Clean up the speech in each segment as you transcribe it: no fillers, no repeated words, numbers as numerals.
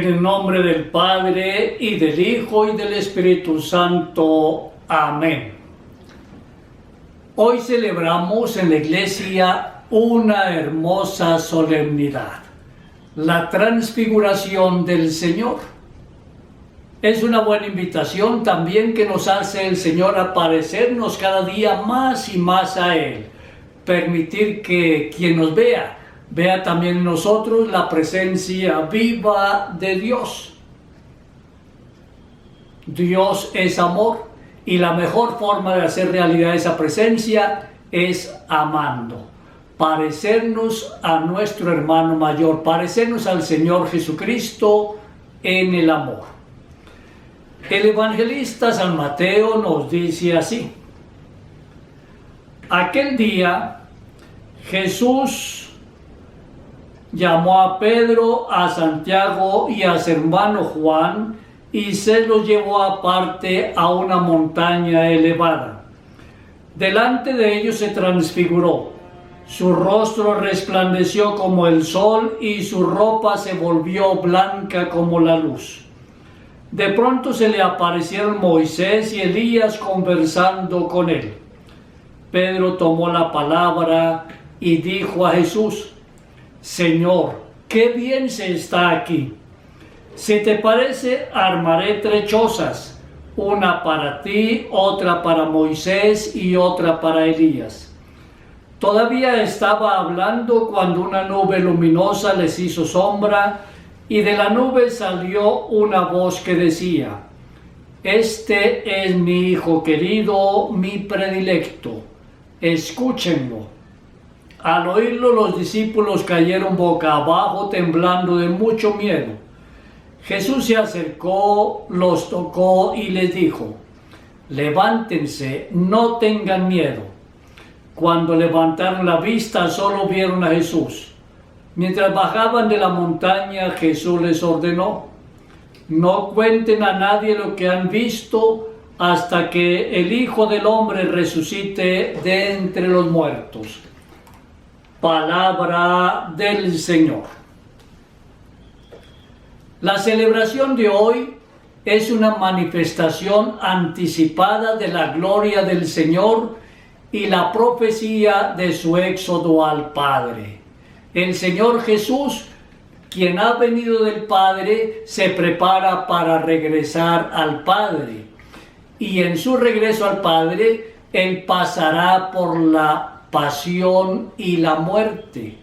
el nombre del Padre, y del Hijo, y del Espíritu Santo. Amén. Hoy celebramos en la Iglesia una hermosa solemnidad, la transfiguración del Señor. Es una buena invitación también que nos hace el Señor a parecernos cada día más y más a Él. Permitir que quien nos vea también en nosotros la presencia viva de Dios. Dios es amor y la mejor forma de hacer realidad esa presencia es amando. Parecernos a nuestro hermano mayor, parecernos al Señor Jesucristo en el amor. El evangelista San Mateo nos dice así: aquel día Jesús llamó a Pedro, a Santiago y a su hermano Juan y se los llevó aparte a una montaña elevada. Delante de ellos se transfiguró. Su rostro resplandeció como el sol y su ropa se volvió blanca como la luz. De pronto se le aparecieron Moisés y Elías conversando con él. Pedro tomó la palabra y dijo a Jesús: Señor, qué bien se está aquí. Si te parece, armaré 3 chozas, una para ti, otra para Moisés y otra para Elías. Todavía estaba hablando cuando una nube luminosa les hizo sombra y de la nube salió una voz que decía: Este es mi Hijo querido, mi predilecto, escúchenlo. Al oírlo, los discípulos cayeron boca abajo, temblando de mucho miedo. Jesús se acercó, los tocó y les dijo: levántense, no tengan miedo. Cuando levantaron la vista, solo vieron a Jesús. Mientras bajaban de la montaña, Jesús les ordenó: no cuenten a nadie lo que han visto hasta que el Hijo del Hombre resucite de entre los muertos. Palabra del Señor. La celebración de hoy es una manifestación anticipada de la gloria del Señor y la profecía de su éxodo al Padre. El Señor Jesús, quien ha venido del Padre, se prepara para regresar al Padre. Y en su regreso al Padre, Él pasará por la pasión y la muerte,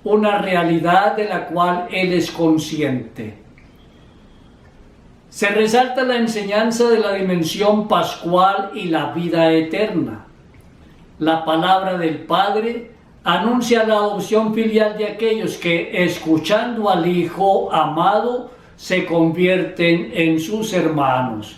una realidad de la cual Él es consciente. Se resalta la enseñanza de la dimensión pascual y la vida eterna. La palabra del Padre anuncia la adopción filial de aquellos que, escuchando al Hijo amado, se convierten en sus hermanos.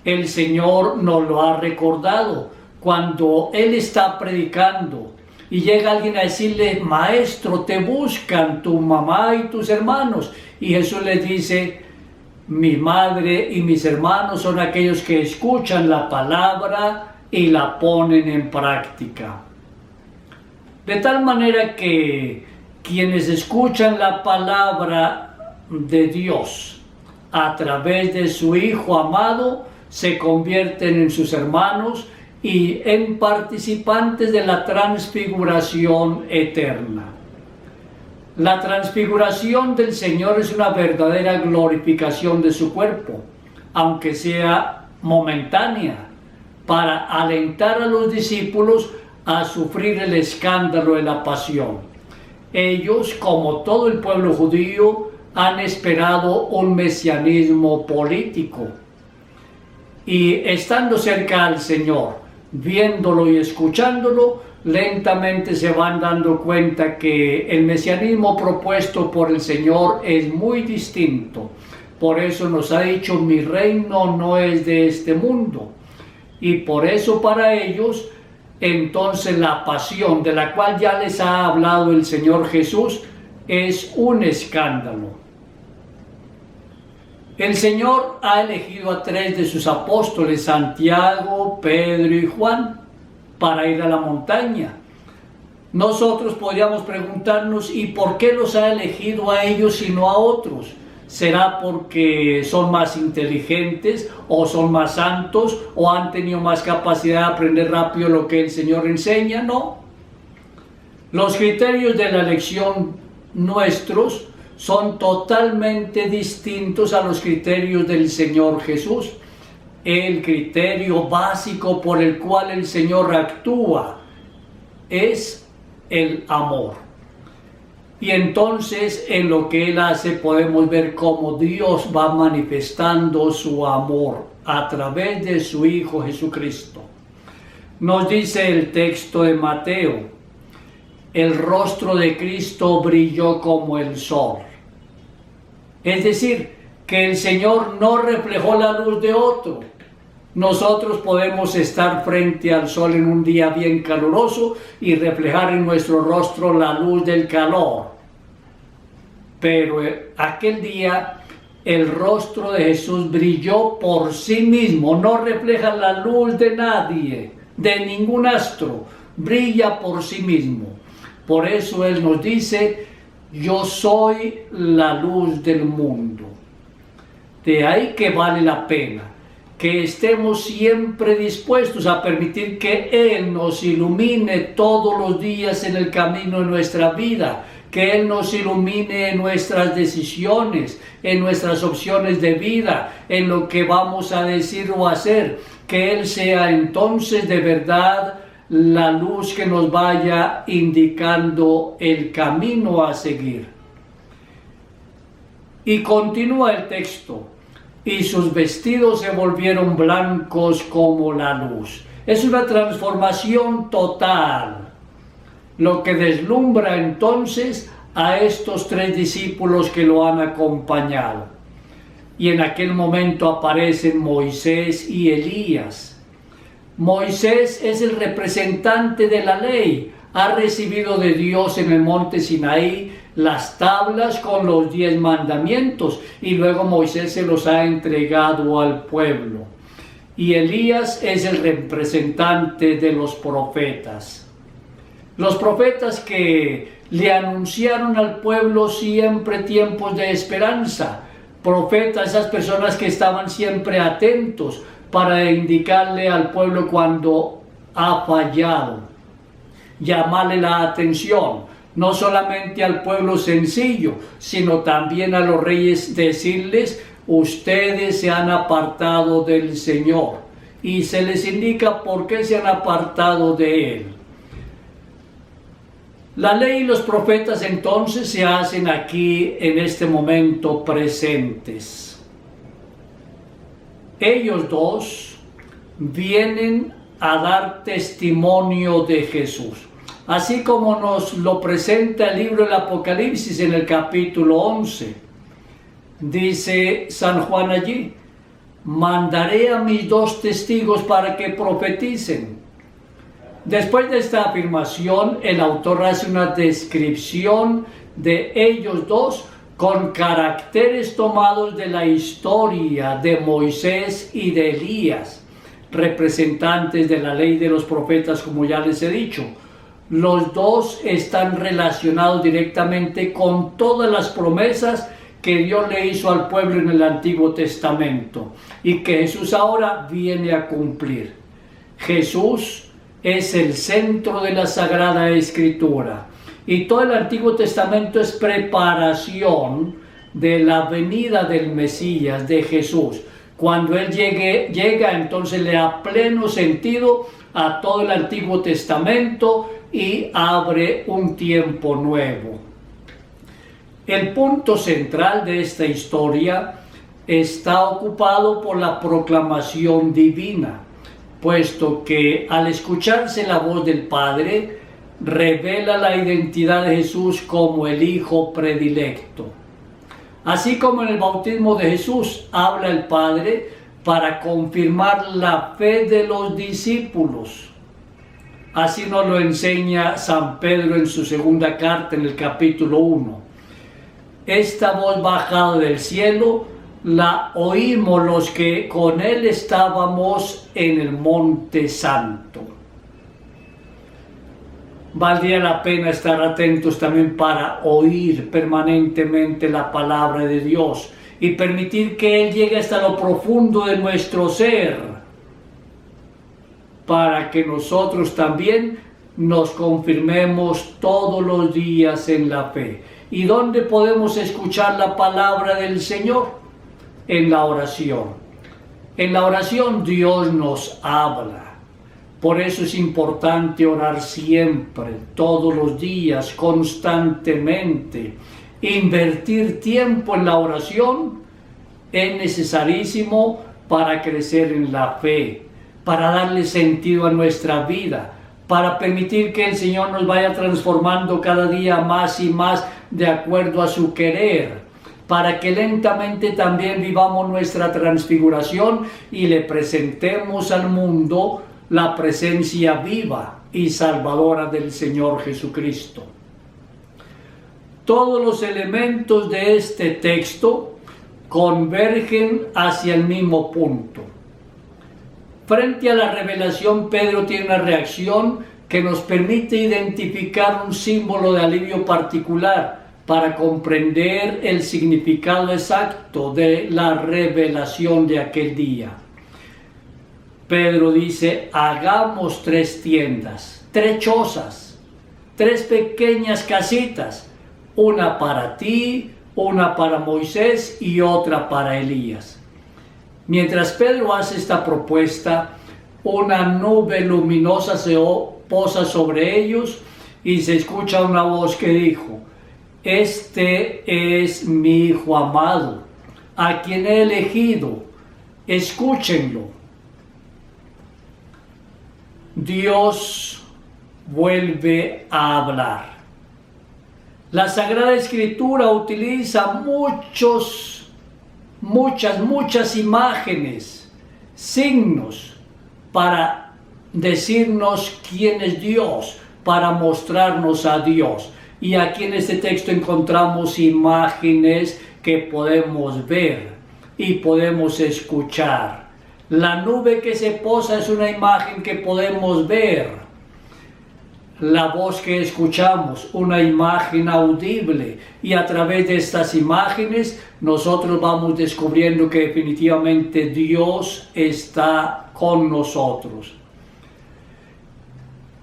El Señor nos lo ha recordado cuando Él está predicando y llega alguien a decirle: Maestro, te buscan tu mamá y tus hermanos. Y Jesús les dice: mi madre y mis hermanos son aquellos que escuchan la palabra y la ponen en práctica. De tal manera que quienes escuchan la palabra de Dios a través de su Hijo amado se convierten en sus hermanos y en participantes de la transfiguración eterna. La transfiguración del Señor es una verdadera glorificación de su cuerpo, aunque sea momentánea, para alentar a los discípulos a sufrir el escándalo de la pasión. Ellos, como todo el pueblo judío, han esperado un mesianismo político. Y estando cerca al Señor, viéndolo y escuchándolo, lentamente se van dando cuenta que el mesianismo propuesto por el Señor es muy distinto. Por eso nos ha dicho: mi reino no es de este mundo. Y por eso para ellos, entonces, la pasión de la cual ya les ha hablado el Señor Jesús es un escándalo. El Señor ha elegido a 3 de sus apóstoles, Santiago, Pedro y Juan, para ir a la montaña. Nosotros podríamos preguntarnos: ¿y por qué los ha elegido a ellos y no a otros? ¿Será porque son más inteligentes o son más santos o han tenido más capacidad de aprender rápido lo que el Señor enseña? No. Los criterios de la elección nuestros son totalmente distintos a los criterios del Señor Jesús. El criterio básico por el cual el Señor actúa es el amor. Y entonces en lo que Él hace podemos ver cómo Dios va manifestando su amor a través de su Hijo Jesucristo. Nos dice el texto de Mateo: el rostro de Cristo brilló como el sol. Es decir, que el Señor no reflejó la luz de otro. Nosotros podemos estar frente al sol en un día bien caluroso y reflejar en nuestro rostro la luz del calor. Pero aquel día el rostro de Jesús brilló por sí mismo, no refleja la luz de nadie, de ningún astro, brilla por sí mismo. Por eso Él nos dice: yo soy la luz del mundo. De ahí que vale la pena que estemos siempre dispuestos a permitir que Él nos ilumine todos los días en el camino de nuestra vida, que Él nos ilumine en nuestras decisiones, en nuestras opciones de vida, en lo que vamos a decir o hacer, que Él sea entonces de verdad la luz que nos vaya indicando el camino a seguir. Y continúa el texto: y sus vestidos se volvieron blancos como la luz. Es una transformación total, lo que deslumbra entonces a estos 3 discípulos que lo han acompañado. Y en aquel momento aparecen Moisés y Elías. Moisés es el representante de la ley, ha recibido de Dios en el monte Sinaí las tablas con los 10 mandamientos y luego Moisés se los ha entregado al pueblo. Y Elías es el representante de los profetas. Los profetas que le anunciaron al pueblo siempre tiempos de esperanza. Profetas, esas personas que estaban siempre atentos para indicarle al pueblo cuando ha fallado, llamarle la atención, no solamente al pueblo sencillo, sino también a los reyes, decirles: ustedes se han apartado del Señor, y se les indica por qué se han apartado de Él. La ley y los profetas entonces se hacen aquí en este momento presentes. Ellos dos vienen a dar testimonio de Jesús, así como nos lo presenta el libro del Apocalipsis en el capítulo 11. Dice San Juan allí: mandaré a mis 2 testigos para que profeticen. Después de esta afirmación, el autor hace una descripción de ellos dos con caracteres tomados de la historia de Moisés y de Elías, representantes de la ley de los profetas, como ya les he dicho. Los dos están relacionados directamente con todas las promesas que Dios le hizo al pueblo en el Antiguo Testamento y que Jesús ahora viene a cumplir. Jesús es el centro de la Sagrada Escritura. Y todo el Antiguo Testamento es preparación de la venida del Mesías, de Jesús. Cuando Él llega, entonces le da pleno sentido a todo el Antiguo Testamento y abre un tiempo nuevo. El punto central de esta historia está ocupado por la proclamación divina, puesto que al escucharse la voz del Padre, revela la identidad de Jesús como el Hijo predilecto. Así como en el bautismo de Jesús habla el Padre para confirmar la fe de los discípulos. Así nos lo enseña San Pedro en su segunda carta en el capítulo 1. Esta voz bajada del cielo la oímos los que con Él estábamos en el Monte Santo. Valdría la pena estar atentos también para oír permanentemente la palabra de Dios y permitir que Él llegue hasta lo profundo de nuestro ser, para que nosotros también nos confirmemos todos los días en la fe. ¿Y dónde podemos escuchar la palabra del Señor? En la oración. En la oración Dios nos habla. Por eso es importante orar siempre, todos los días, constantemente. Invertir tiempo en la oración es necesarísimo para crecer en la fe, para darle sentido a nuestra vida, para permitir que el Señor nos vaya transformando cada día más y más de acuerdo a su querer, para que lentamente también vivamos nuestra transfiguración y le presentemos al mundo la presencia viva y salvadora del Señor Jesucristo. Todos los elementos de este texto convergen hacia el mismo punto. Frente a la revelación, Pedro tiene una reacción que nos permite identificar un símbolo de alivio particular para comprender el significado exacto de la revelación de aquel día. Pedro dice, hagamos 3 tiendas, 3 chozas, 3 pequeñas casitas, una para ti, una para Moisés y otra para Elías. Mientras Pedro hace esta propuesta, una nube luminosa se posa sobre ellos y se escucha una voz que dijo, este es mi Hijo amado, a quien he elegido, escúchenlo. Dios vuelve a hablar. La Sagrada Escritura utiliza muchas imágenes, signos, para decirnos quién es Dios, para mostrarnos a Dios. Y aquí en este texto encontramos imágenes que podemos ver y podemos escuchar. La nube que se posa es una imagen que podemos ver. La voz que escuchamos, una imagen audible. Y a través de estas imágenes nosotros vamos descubriendo que definitivamente Dios está con nosotros.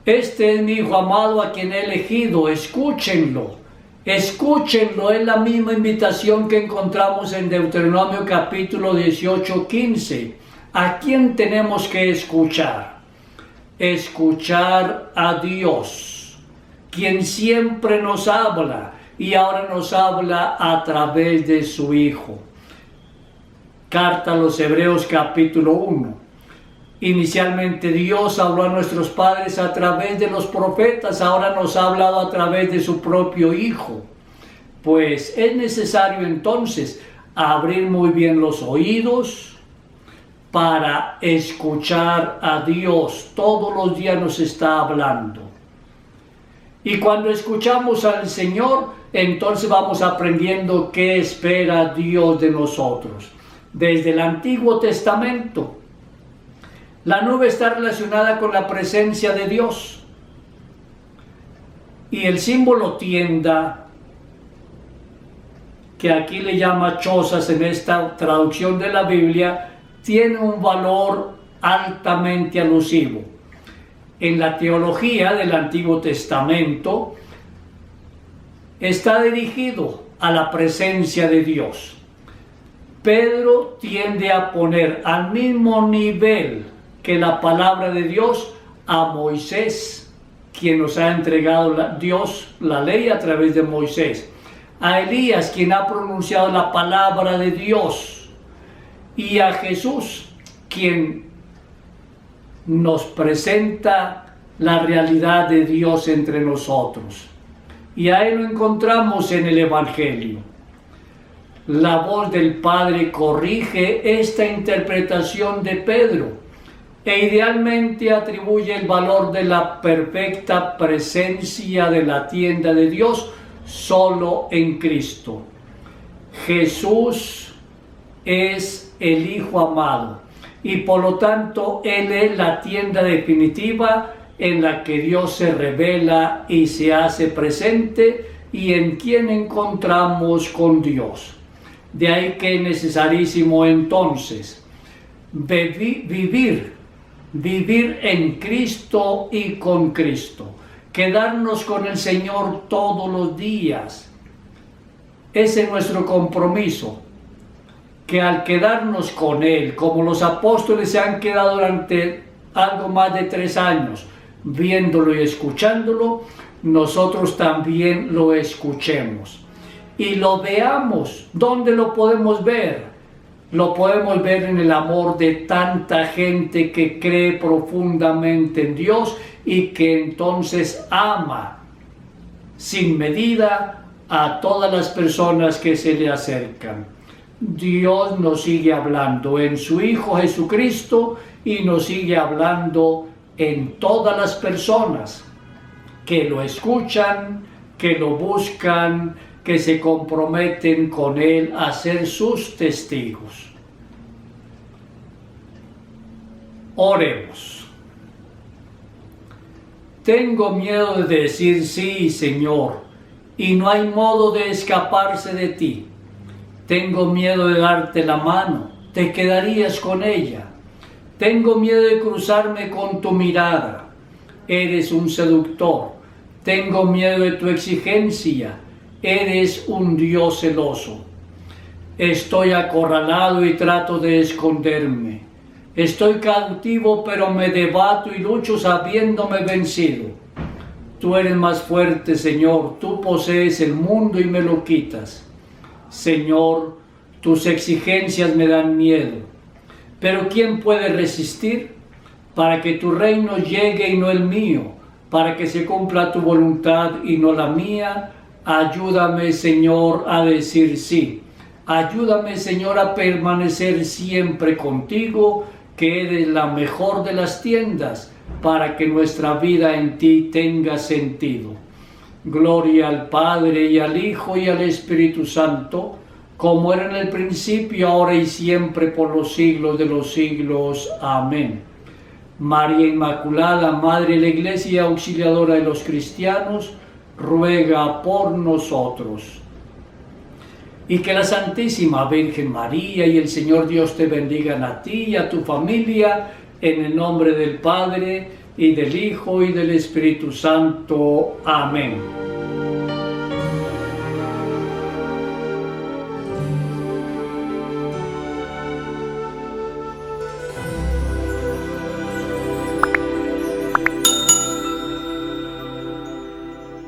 Este es mi Hijo amado a quien he elegido, escúchenlo. Escúchenlo, es la misma invitación que encontramos en Deuteronomio capítulo 18, 15. ¿A quién tenemos que escuchar? Escuchar a Dios, quien siempre nos habla y ahora nos habla a través de su Hijo. Carta a los Hebreos capítulo 1. Inicialmente Dios habló a nuestros padres a través de los profetas, ahora nos ha hablado a través de su propio Hijo. Pues es necesario entonces abrir muy bien los oídos para escuchar a Dios. Todos los días nos está hablando. Y cuando escuchamos al Señor, entonces vamos aprendiendo qué espera Dios de nosotros. Desde el Antiguo Testamento, la nube está relacionada con la presencia de Dios. Y el símbolo tienda, que aquí le llama chozas en esta traducción de la Biblia, tiene un valor altamente alusivo. En la teología del Antiguo Testamento está dirigido a la presencia de Dios. Pedro tiende a poner al mismo nivel que la palabra de Dios a Moisés, quien nos ha entregado Dios la ley a través de Moisés, a Elías, quien ha pronunciado la palabra de Dios, y a Jesús, quien nos presenta la realidad de Dios entre nosotros. Y a Él lo encontramos en el Evangelio. La voz del Padre corrige esta interpretación de Pedro e idealmente atribuye el valor de la perfecta presencia de la tienda de Dios solo en Cristo. Jesús es el Hijo amado y por lo tanto Él es la tienda definitiva en la que Dios se revela y se hace presente y en quien encontramos con Dios. De ahí que es necesarísimo entonces vivir en Cristo y con Cristo, quedarnos con el Señor todos los días. Ese es nuestro compromiso, que al quedarnos con Él, como los apóstoles se han quedado durante algo más de 3 años, viéndolo y escuchándolo, nosotros también lo escuchemos y lo veamos. ¿Dónde lo podemos ver? Lo podemos ver en el amor de tanta gente que cree profundamente en Dios y que entonces ama sin medida a todas las personas que se le acercan. Dios nos sigue hablando en su Hijo Jesucristo y nos sigue hablando en todas las personas que lo escuchan, que lo buscan, que se comprometen con Él a ser sus testigos. Oremos. Tengo miedo de decir sí, Señor, y no hay modo de escaparse de ti. Tengo miedo de darte la mano, te quedarías con ella. Tengo miedo de cruzarme con tu mirada, eres un seductor. Tengo miedo de tu exigencia, eres un Dios celoso. Estoy acorralado y trato de esconderme. Estoy cautivo, pero me debato y lucho sabiéndome vencido. Tú eres más fuerte, Señor, tú posees el mundo y me lo quitas. Señor, tus exigencias me dan miedo, pero ¿quién puede resistir? Para que tu reino llegue y no el mío, para que se cumpla tu voluntad y no la mía, ayúdame, Señor, a decir sí. Ayúdame, Señor, a permanecer siempre contigo, que eres la mejor de las tiendas, para que nuestra vida en ti tenga sentido. Gloria al Padre y al Hijo y al Espíritu Santo, como era en el principio, ahora y siempre, por los siglos de los siglos. Amén. María Inmaculada, Madre de la Iglesia y auxiliadora de los cristianos, ruega por nosotros. Y que la Santísima Virgen María y el Señor Dios te bendigan a ti y a tu familia, en el nombre del Padre, y del Hijo, y del Espíritu Santo. Amén.